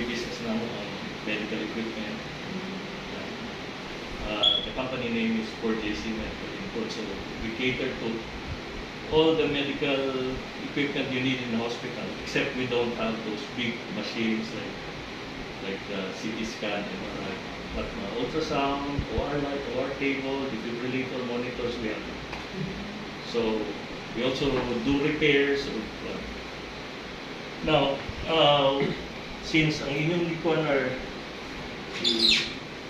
business na medical equipment. The company name is 4JC Medical Import. So we cater to all the medical equipment you need in the hospital, except we don't have those big machines like CT scan, MRI. But ultrasound, OR light, OR table, defibrillator, monitors, we have. So we also do repairs. Now, since ang inyong likuan are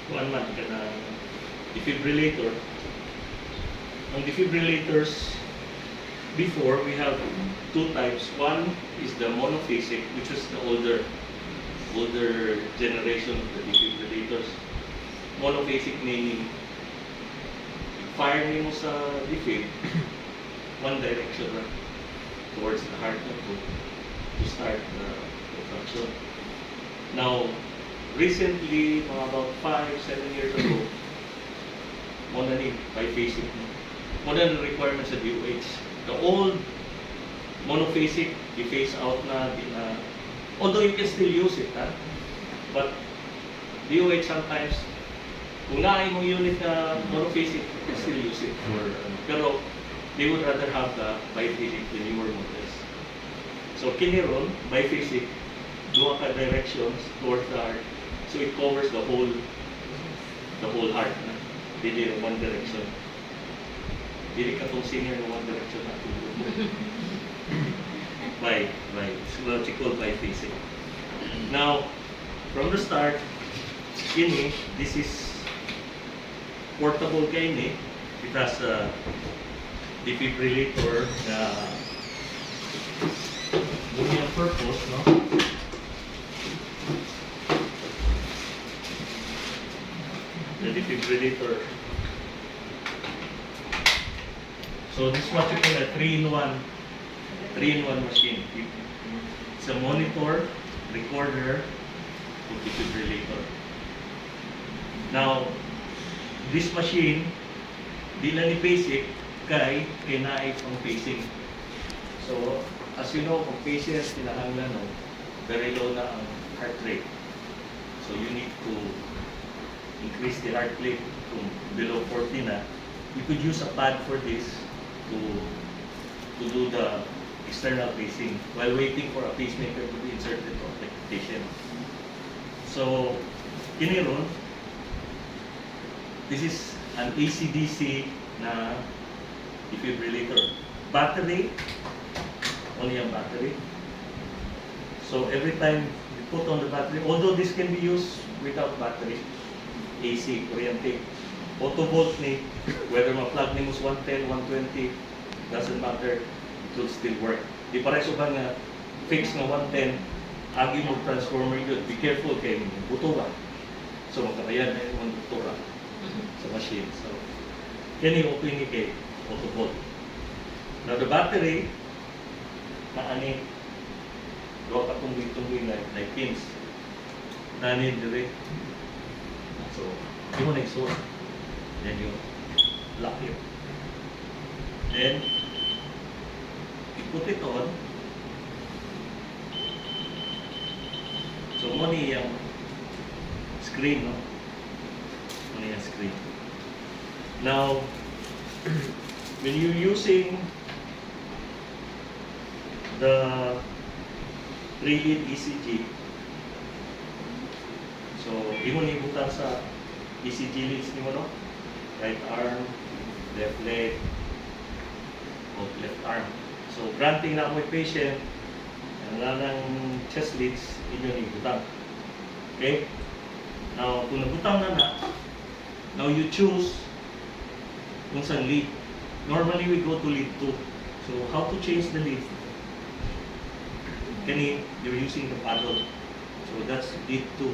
kuan man ka na defibrillator, ang defibrillators before we have two types. One is the monophasic, which is the older generation of the defibrillators. Monophasic meaning fire nimo sa defib one direction lang towards the heart to start the function. Now, recently, about 5-7 years ago, more than biphasic, more than the requirements of DOH. The old monophasic, i-phase out na, although you can still use it, but DOH sometimes, kung naay mo unit na monophasic, you can still use it for, pero they would rather have the biphasic, the newer models. So kiniron, biphasic, duha ka directions towards the heart, so it covers the whole heart. Dili in one direction. Dili ka tong senior in one direction na it's called biphasic. Now, from the start, this is portable kay it has a defibrillator na muna purpose, no? The defibrillator. So this is what you call a 3-in-1 machine. It's a monitor, recorder, and defibrillator. Now, this machine, di lang ni basic, kay naay pang pacing. So, as you know, kung patients kinahanglan very low na ang heart rate. So you need to increase the heart rate kung below 40 na. You could use a pad for this to do the external pacing while waiting for a pacemaker to be inserted on the patient. So, kiniron, this is an AC/DC na defibrillator. Battery, only a battery. So every time you put on the battery, although this can be used without battery, AC, kuryente, auto volt ni, whether ma-plug ni mo 110, 120, doesn't matter, it will still work. Di pares ba nga fix na 110, agi mo transformer yun, be careful kay buto ba. So magkakayan na yung buto ra sa machine. So, yan yung open ni kay auto volt. Now the battery, maani, doon ka tungguin like pins. Nanin dire. So, yung mo na-exhaust. Then you lock it. Then, you put it on. So, mo ni yung screen, no? Mo ni yung screen. Now, when you're using the 3-lead ECG, so imo ni butang sa ECG leads ni mo, no? Right arm, left leg, o left arm. So granting na ako patient, ang chest leads, inyo ni butang. Okay? Now, kung nabutang na, now you choose kung saan lead. Normally we go to lead 2. So how to change the lead? You're using the paddle. So that's lead 2.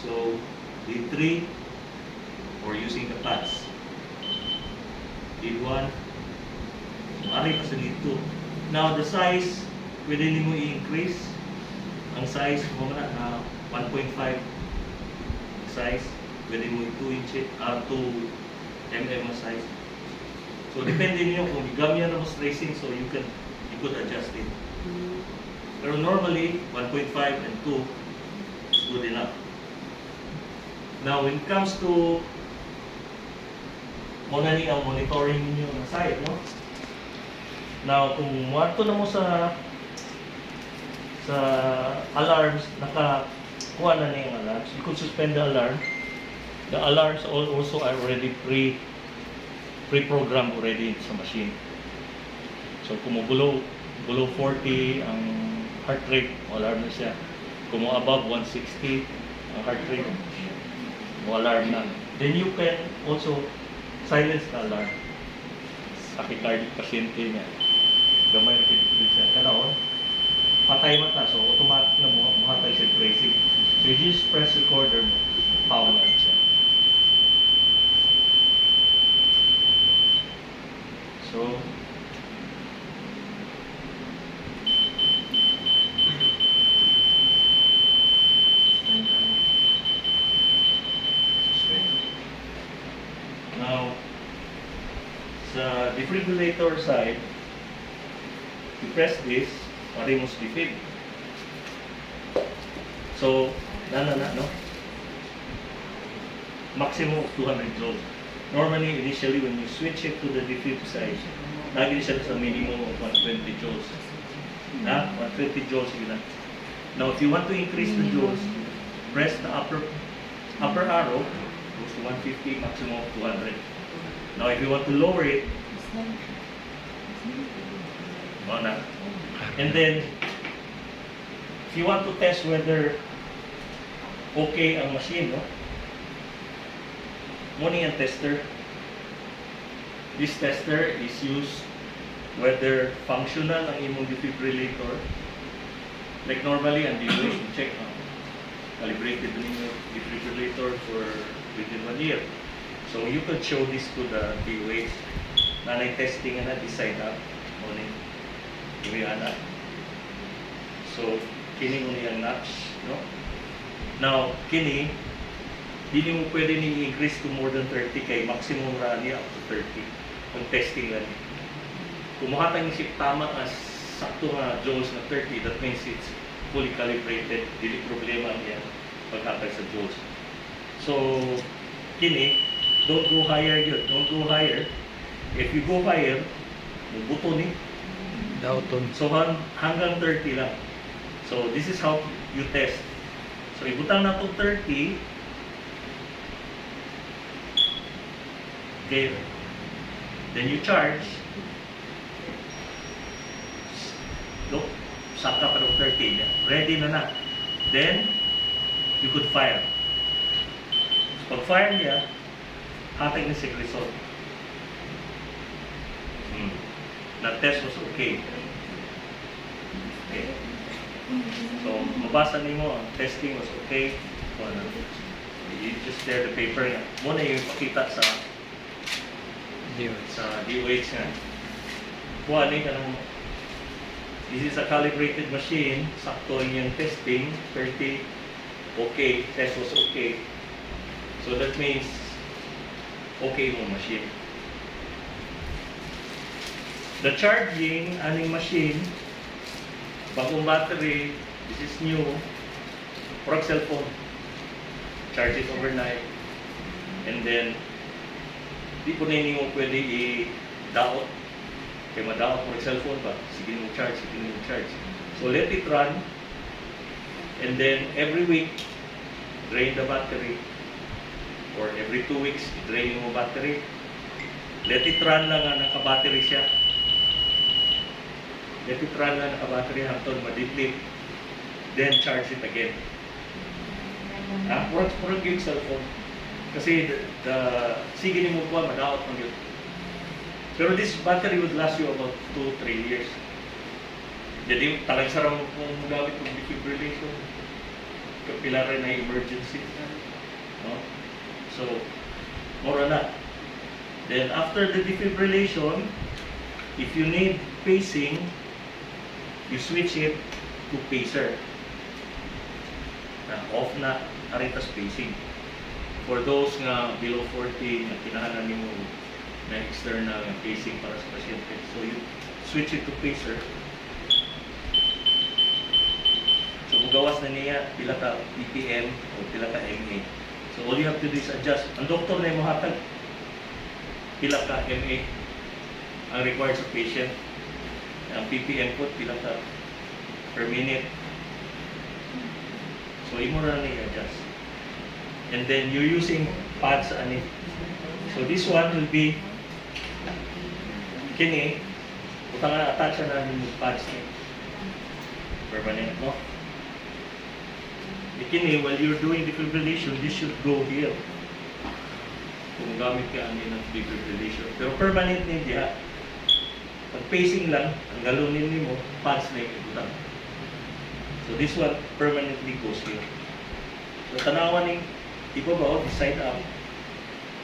So lead 3, or using the pads. Lead 1, maaari pa sa lead 2. Now the size, pwede mo i-increase. Ang size mo na 1.5 size, pwede mo 2 mm size. So depende niyo kung gamit na mo tracing, so you could adjust it. Pero normally 1.5 and 2 Now, when it comes to muna ni ang monitoring ninyo na side, no? Now, kung muadto na mo sa alarms, nakakuha na niya yung alarms, you could suspend the alarm. The alarms also are already pre-programmed already sa machine. So, kung below 40 ang heart rate, alarm na siya. Kung above 160 ang heart rate, alarm na. Then you can also silence the alarm. Tachycardic pasyente niya. Gamay na pinipili siya. Kanaon, patay mata. So, automatic na muhatay siya tracing. So, you just press recorder mo, power na siya. So, now, sa defibrillator side, you press this, parimos defib. So, no? Maximum of 200 joules. Normally, initially, when you switch it to the defib side, lagi siya sa minimum of 120 joules. 120 joules yun. Now, if you want to increase the joules, press the upper arrow, goes to 150, maximum of 200. Now, if you want to lower it, and then, if you want to test whether okay ang machine, no? Muna yung tester. This tester is used whether functional ang imong defibrillator. Like normally, ang DOH, you check calibrated din yung defibrillator for within 1 year. So you could show this to the DOH. Nanay testing na decide na muna yung na. So kini muna yung notch, no? Now kini hindi mo pwede ni increase to more than 30 kay maximum rally up to 30 kung testing lang. Kung makatang isip tama as sakto nga joules na 30, that means it's fully calibrated, dili problema niya pagkatag sa joules. So, kini, don't go higher yun, don't go higher. If you go higher, buto ni. Dauton. So, hanggang 30 lang. So, this is how you test. So, ibutang na to 30, okay, then you charge. Look, saka pa ng 30. Ready na. Then, you could fire. So, pag fire niya, hatag na si result. Na-test was okay. Okay. So, mabasa niyo ang testing was okay. So, you just share the paper nga. Muna yung ipakita sa DOH nga. Kuha ni ka ng this is a calibrated machine. Sakto yung testing. 30. Okay. Test was okay. So that means okay mo machine. The charging aning machine, bagong battery, this is new. For cellphone, charge it overnight, and then di po na mo pwede i-daot. Kaya madaot mo ng cellphone pa, sige mo charge. So let it run, and then every week, drain the battery, or every 2 weeks, drain mo battery. Let it run lang nga naka-battery siya. Let it run lang naka-battery hangtod ma-deplete. Then charge it again. Murag yung cellphone. Kasi sige ni mo po, madaot mo yun. Pero this battery would last you about 2-3 years. Jadi talagang sarang kung magamit ng defibrillation. Kapila rin na emergency. No? So, more na. Then after the defibrillation, if you need pacing, you switch it to pacer. Off na, aritas pacing. For those nga below 40 na kinahanglan nimo na external pacing para sa pasyente, so you switch it to pacer. So mugawas na niya pila ka BPM o pila ka MA. So So all you have to do is adjust. Ang doktor na yung mahatag pila ka MA ang required sa patient. Ang ppm po pila ka per minute. So imo ra na i-adjust. And then you're using pads ani. So this one will be kini utang na attach na yung pads ni permanent, no? Kini, while you're doing defibrillation, this should go here. Kung gamit ka ani ng defibrillation. Pero permanent niya, pag pacing lang, ang galunin mo, pads na yung utang. So this one permanently goes here. So tanawan ni ibabaw, this side up,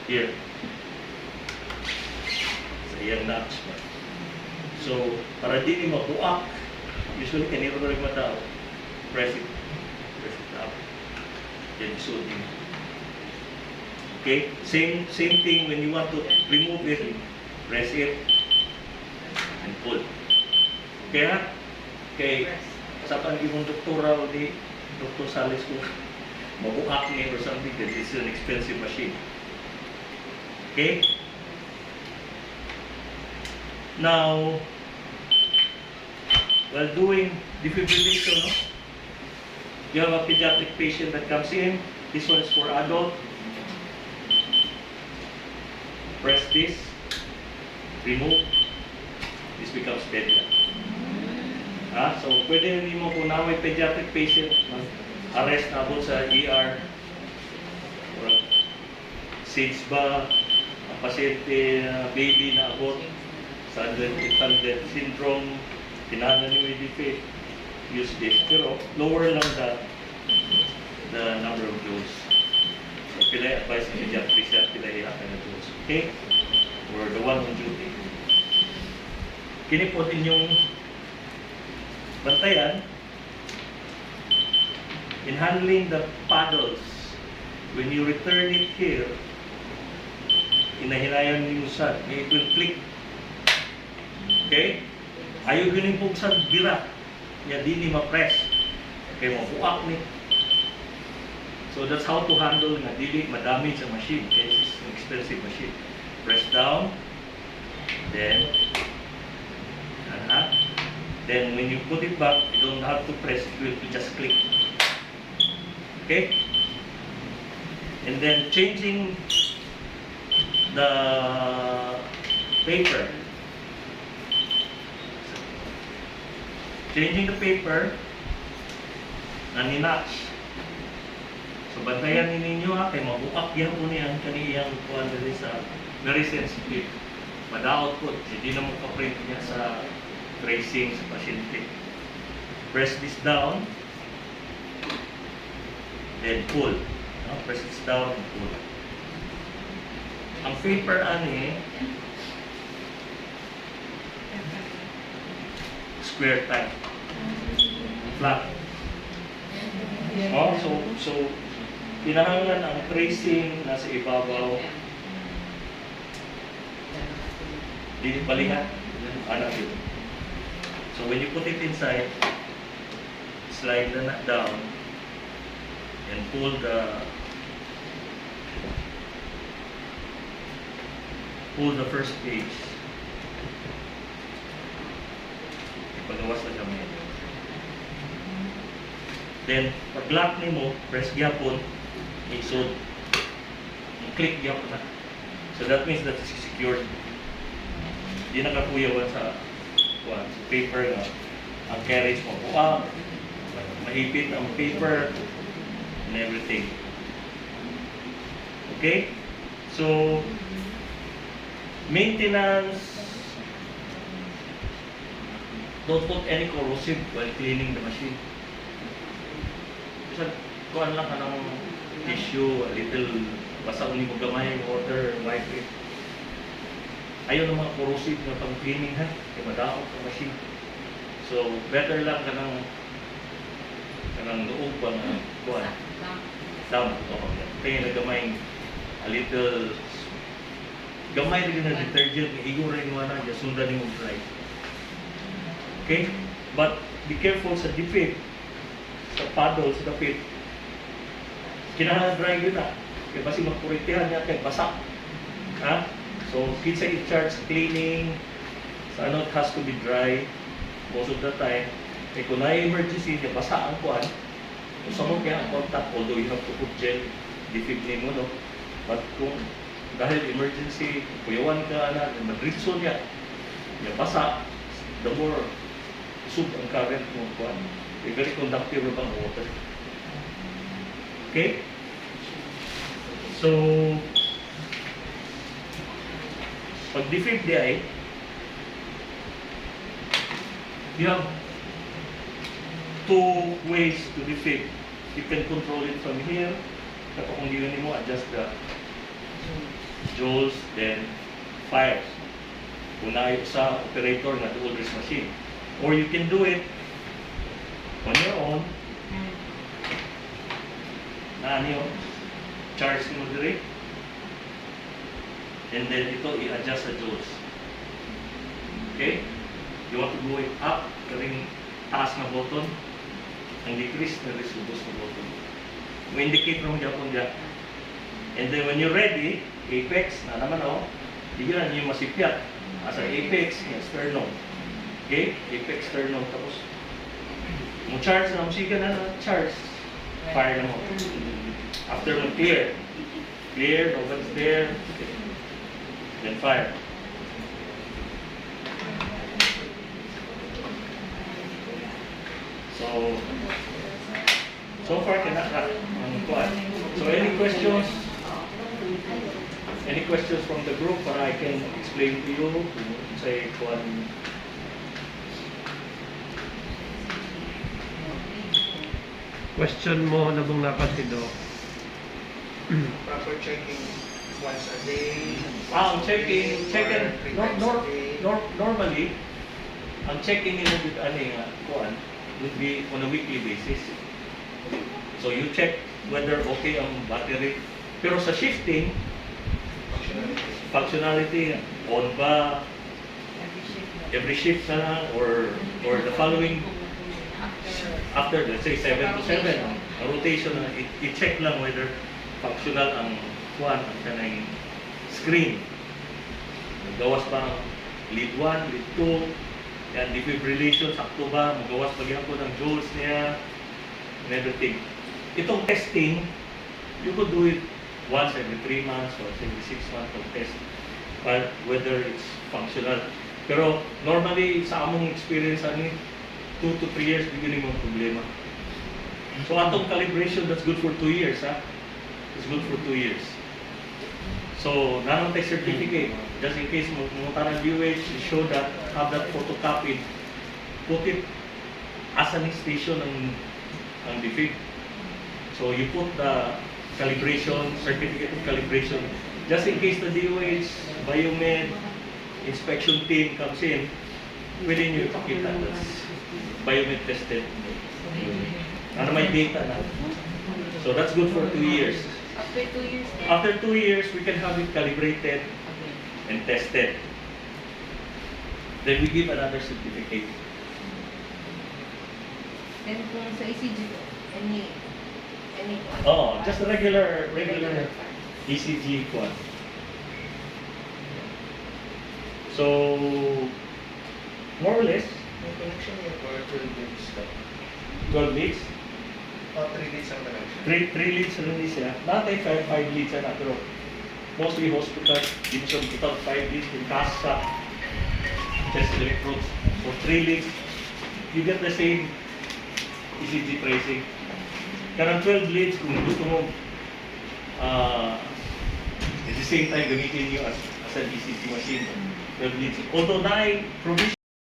here. So yan notch ba. So para di ni mabuak, usually kaniro rin matao, press it up. Then shooting. Okay? Same thing when you want to remove it, press it and pull. Okay ha? Okay. Sa pag-ibong doktora o di Dr. Salis ko mabuak ni or something because it's an expensive machine. Okay? Now, while doing defibrillation, no? You have a pediatric patient that comes in. This one is for adult. Press this, remove. This becomes pedla. So pwede rin mo kung na may pediatric patient, arrest na abot sa ER, or SIDS ba, ang pasyente, baby na abot sa infant death syndrome, kinahanglan ni Medifit, use this. Pero lower lang the number of dose. So pila advice ng pediatrician, pila i-hakan na dose. Okay? Or the one on duty. Kini po din yung bantayan in handling the paddles. When you return it here, inahinayan niyo sa, it will click. Okay? Ayaw ganing po sa bira. Ya di ni ma-press. Okay, mabuak ni. So that's how to handle na dili madamage sa machine. Okay, this is an expensive machine. Press down, then then when you put it back, you don't have to press, it will just click. Okay? And then changing the paper. Changing the paper na ni-notch. So bantayan ninyo kay mabuak yan po niya ang kaniyang kuhan dali sa very sensitive. Madaot po, hindi na mo ka-print niya sa tracing sa pasyente. Press this down, then pull. Press this down and pull. Ang paper ani square type. Flat. So kinahanglan ang tracing nasa ibabaw. Dili balikan. Ano yun? So when you put it inside, slide the nut down and pull the first page. Pagawas na kami. Then, pag lock ni mo, press gyapon, isod, click gyapon na. So that means that it's secured. Di nakakuyawan sa paper na ang carriage mo. Mahipit ang paper and everything. Okay? So, maintenance, don't put any corrosive while cleaning the machine. Kasi kuhan lang ka ng tissue, a little, basta uli mo gamay, water, wipe it. Ayaw ng mga corrosive na pang-cleaning ha, kaya madaot ang machine. So, better lang ka ng loob pa na kuhan. Down. Kaya na gamay, a little, gamay rin na detergent, igo rin mo na, sundan mo dry. Okay? But be careful sa defib, sa paddle, sa tapit. Kinahanglan dry yun na. Kaya basi magkuritihan niya kay basa. Ha? So, kinsa i-charge cleaning, sa ano, it has to be dry most of the time. Eh, kung na-emergency, niya basa ang kuhan, kung sa mo kaya ang contact, although you have to put gel, defibrilling mo, no? But kung dahil emergency, kuyawan ka na, madritso niya, niya basa, the more sub ang current mo kuhan. Very conductive ang water. Okay? So, pag defib di ay, you have two ways to defib. You can control it from here. Kapag kung yun mo, adjust the joules, then fires. Kung na sa operator na to this machine. Or you can do it on your own. Na ano yun? Charge mo direct. And then ito i-adjust sa joules. Okay? You want to go it up, karing taas na button, ang decrease na reduce na button. Mo-indicate mo Japon dyan. And then when you're ready, apex, na naman o, bigyan niyo masipyat. Asa apex, sternum. Okay? Apex, sternum. Tapos, mo charge na, musiga na charge. Fire na mo. After mo clear. Clear, nobody's there. Then fire. So far cannot So any questions? Any questions from the group or I can explain to you? Say one. Question mo na bang napatido? Proper checking once a day. Ang checking normally ang checking nila with kuan would be on a weekly basis. So you check whether okay ang battery. Pero sa shifting, functionality on ba every shift na lang or the following after let's say 7 to 7 ang rotation na i-check lang whether functional ang kuan ang kanang screen. Magawas ba ang lead 1, lead 2, yan defibrillation sakto ba, magawas ba gyapon ang joules niya and everything. Itong testing, you could do it once every 3 months or every 6 months of test, but whether it's functional. Pero normally sa among experience 2 to 3 years beginning mong problema. So atong calibration that's good for 2 years ha. It's good for 2 years. So nanon tay certificate just in case mo tarang UH show that have that photocopied, put it as an station ang defib. So you put the calibration, certificate of calibration, just in case the DOH, biomed, inspection team comes in, pwede nyo ipakita that's biomed tested. Ano may data na. So that's good for 2 years. After 2 years then? After 2 years, we can have it calibrated and tested. Then we give another certificate. Then kung sa ECG, any Oh, just a regular ECG one. So, more or less, May connection niya for 12 weeks lang. 12 leads. 3 weeks ang connection. 3 leads rin din siya. Natay 5 leads na, pero mostly hospital, dito sa total 5 leads in CASA, chest electrodes. So 3 leads, you get the same ECG tracing. Karang 12 leads, kung gusto mo at the same time gamitin nyo as an ECG machine. 12 leads. Although na provision